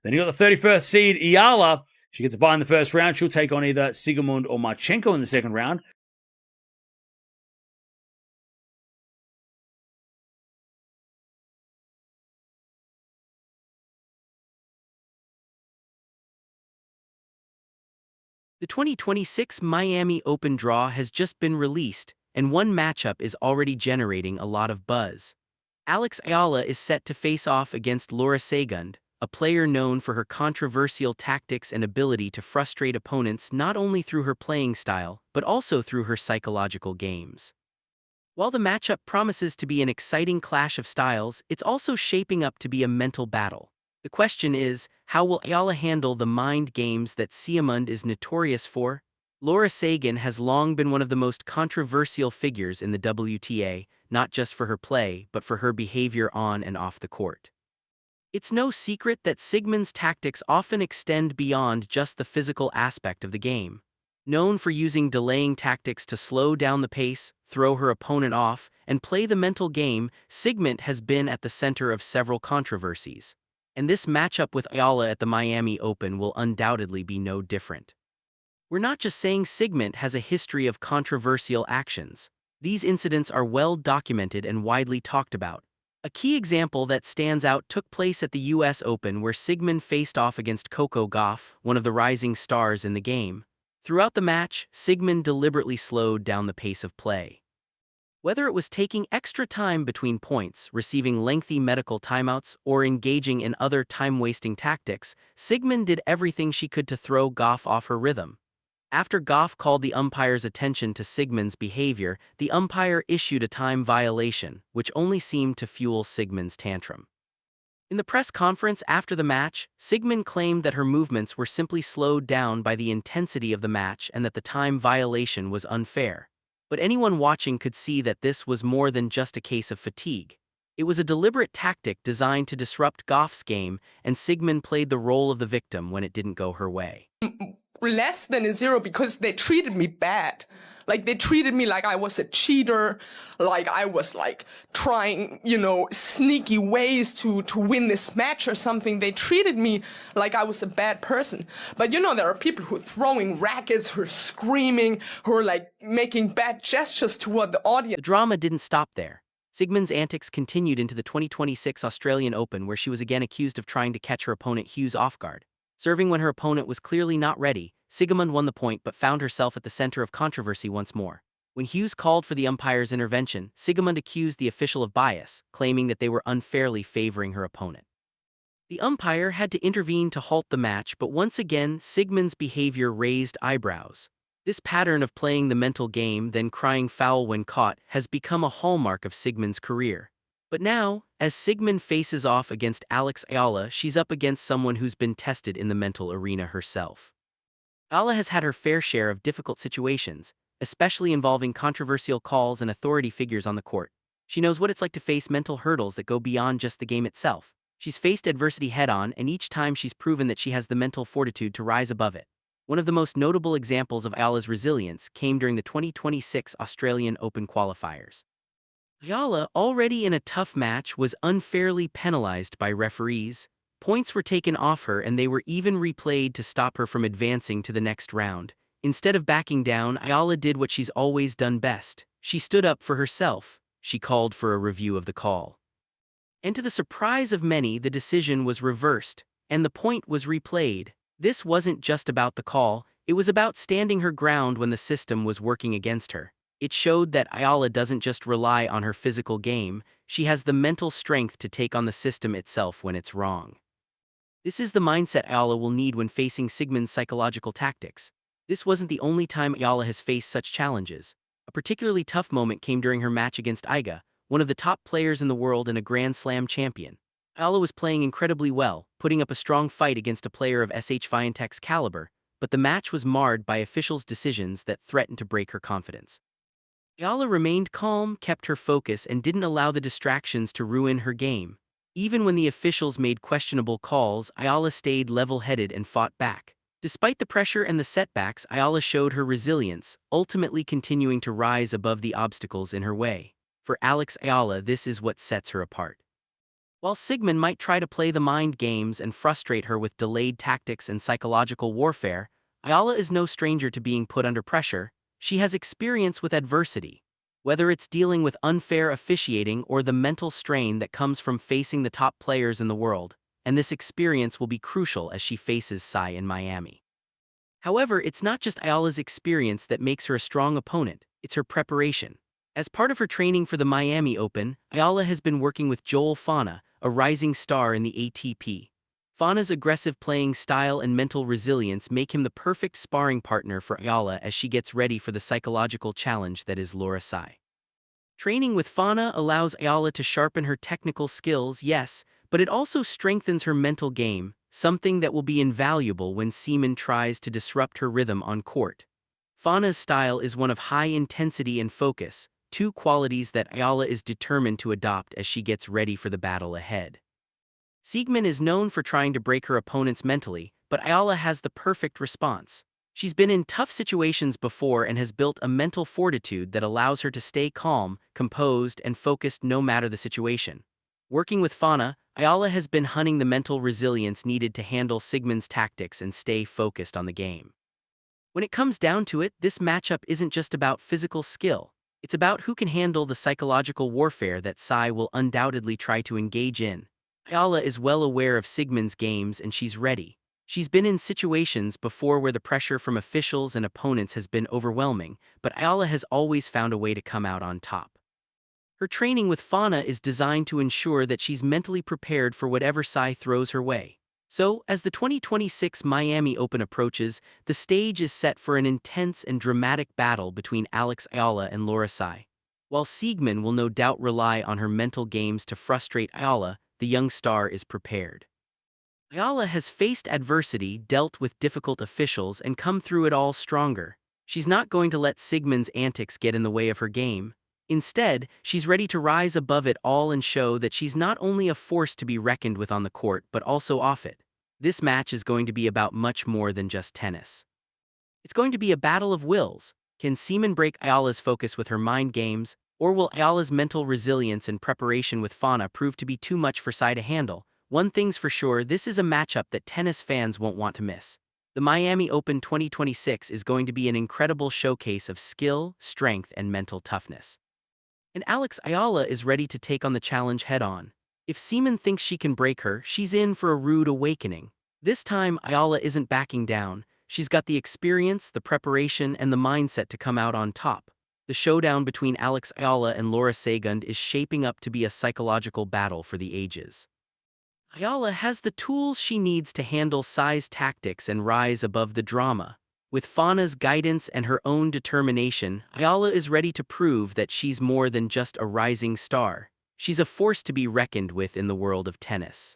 Then you got the 31st seed, Eala. She gets a bye in the first round. She'll take on either Siegmund or Marchenko in the second round. The 2026 Miami Open draw has just been released, and one matchup is already generating a lot of buzz. Alex Eala is set to face off against Laura Siegmund, a player known for her controversial tactics and ability to frustrate opponents not only through her playing style, but also through her psychological games. While the matchup promises to be an exciting clash of styles, it's also shaping up to be a mental battle. The question is, how will Eala handle the mind games that Siegmund is notorious for? Laura Siegmund has long been one of the most controversial figures in the WTA, not just for her play, but for her behavior on and off the court. It's no secret that Siegmund's tactics often extend beyond just the physical aspect of the game. Known for using delaying tactics to slow down the pace, throw her opponent off, and play the mental game, Siegmund has been at the center of several controversies. And this matchup with Eala at the Miami Open will undoubtedly be no different. We're not just saying Siegmund has a history of controversial actions. These incidents are well documented and widely talked about. A key example that stands out took place at the US Open, where Siegmund faced off against Coco Gauff, one of the rising stars in the game. Throughout the match, Siegmund deliberately slowed down the pace of play. Whether it was taking extra time between points, receiving lengthy medical timeouts, or engaging in other time-wasting tactics, Siegmund did everything she could to throw Gauff off her rhythm. After Gauff called the umpire's attention to Siegmund's behavior, the umpire issued a time violation, which only seemed to fuel Siegmund's tantrum. In the press conference after the match, Siegmund claimed that her movements were simply slowed down by the intensity of the match and that the time violation was unfair. But anyone watching could see that this was more than just a case of fatigue. It was a deliberate tactic designed to disrupt Gauff's game, and Siegmund played the role of the victim when it didn't go her way. Less than a zero because they treated me bad. Like, they treated me like I was a cheater, like I was like trying, sneaky ways to win this match or something. They treated me like I was a bad person. But there are people who are throwing rackets, who are screaming, who are like making bad gestures toward the audience. The drama didn't stop there. Siegmund's antics continued into the 2026 Australian Open, where she was again accused of trying to catch her opponent Hughes off guard. Serving when her opponent was clearly not ready, Siegmund won the point but found herself at the center of controversy once more. When Hughes called for the umpire's intervention, Siegmund accused the official of bias, claiming that they were unfairly favoring her opponent. The umpire had to intervene to halt the match, but once again, Siegmund's behavior raised eyebrows. This pattern of playing the mental game, then crying foul when caught, has become a hallmark of Siegmund's career. But now, as Siegmund faces off against Alex Eala, she's up against someone who's been tested in the mental arena herself. Eala has had her fair share of difficult situations, especially involving controversial calls and authority figures on the court. She knows what it's like to face mental hurdles that go beyond just the game itself. She's faced adversity head-on, and each time she's proven that she has the mental fortitude to rise above it. One of the most notable examples of Eala's resilience came during the 2026 Australian Open qualifiers. Eala, already in a tough match, was unfairly penalized by referees. Points were taken off her and they were even replayed to stop her from advancing to the next round. Instead of backing down, Eala did what she's always done best. She stood up for herself. She called for a review of the call. And to the surprise of many, the decision was reversed, and the point was replayed. This wasn't just about the call, it was about standing her ground when the system was working against her. It showed that Eala doesn't just rely on her physical game, she has the mental strength to take on the system itself when it's wrong. This is the mindset Eala will need when facing Siegmund's psychological tactics. This wasn't the only time Eala has faced such challenges. A particularly tough moment came during her match against Iga, one of the top players in the world and a Grand Slam champion. Eala was playing incredibly well, putting up a strong fight against a player of Swiatek's caliber, but the match was marred by officials' decisions that threatened to break her confidence. Eala remained calm, kept her focus, and didn't allow the distractions to ruin her game. Even when the officials made questionable calls, Eala stayed level-headed and fought back. Despite the pressure and the setbacks, Eala showed her resilience, ultimately continuing to rise above the obstacles in her way. For Alex Eala, this is what sets her apart. While Siegmund might try to play the mind games and frustrate her with delayed tactics and psychological warfare, Eala is no stranger to being put under pressure. She has experience with adversity. Whether it's dealing with unfair officiating or the mental strain that comes from facing the top players in the world, and this experience will be crucial as she faces Sai in Miami. However, it's not just Eala's experience that makes her a strong opponent, it's her preparation. As part of her training for the Miami Open, Eala has been working with Joel Fauna, a rising star in the ATP. Fauna's aggressive playing style and mental resilience make him the perfect sparring partner for Eala as she gets ready for the psychological challenge that is Laura Sai. Training with Fauna allows Eala to sharpen her technical skills, yes, but it also strengthens her mental game, something that will be invaluable when Siegmund tries to disrupt her rhythm on court. Fauna's style is one of high intensity and focus, two qualities that Eala is determined to adopt as she gets ready for the battle ahead. Siegmund is known for trying to break her opponents mentally, but Eala has the perfect response. She's been in tough situations before and has built a mental fortitude that allows her to stay calm, composed, and focused no matter the situation. Working with Fauna, Eala has been honing the mental resilience needed to handle Siegmund's tactics and stay focused on the game. When it comes down to it, this matchup isn't just about physical skill. It's about who can handle the psychological warfare that Sai will undoubtedly try to engage in. Eala is well aware of Siegmund's games and she's ready. She's been in situations before where the pressure from officials and opponents has been overwhelming, but Eala has always found a way to come out on top. Her training with Fauna is designed to ensure that she's mentally prepared for whatever Sai throws her way. So, as the 2026 Miami Open approaches, the stage is set for an intense and dramatic battle between Eala and Laura Sai. While Siegmund will no doubt rely on her mental games to frustrate Eala, the young star is prepared. Eala has faced adversity, dealt with difficult officials, and come through it all stronger. She's not going to let Siegmund's antics get in the way of her game. Instead, she's ready to rise above it all and show that she's not only a force to be reckoned with on the court but also off it. This match is going to be about much more than just tennis. It's going to be a battle of wills. Can Siegmund break Eala's focus with her mind games, or will Eala's mental resilience and preparation with Fauna prove to be too much for Sai to handle? One thing's for sure, this is a matchup that tennis fans won't want to miss. The Miami Open 2026 is going to be an incredible showcase of skill, strength, and mental toughness. And Eala is ready to take on the challenge head-on. If Siegmund thinks she can break her, she's in for a rude awakening. This time, Eala isn't backing down. She's got the experience, the preparation, and the mindset to come out on top. The showdown between Eala and Laura Siegmund is shaping up to be a psychological battle for the ages. Eala has the tools she needs to handle Sai's tactics and rise above the drama. With Fauna's guidance and her own determination, Eala is ready to prove that she's more than just a rising star. She's a force to be reckoned with in the world of tennis.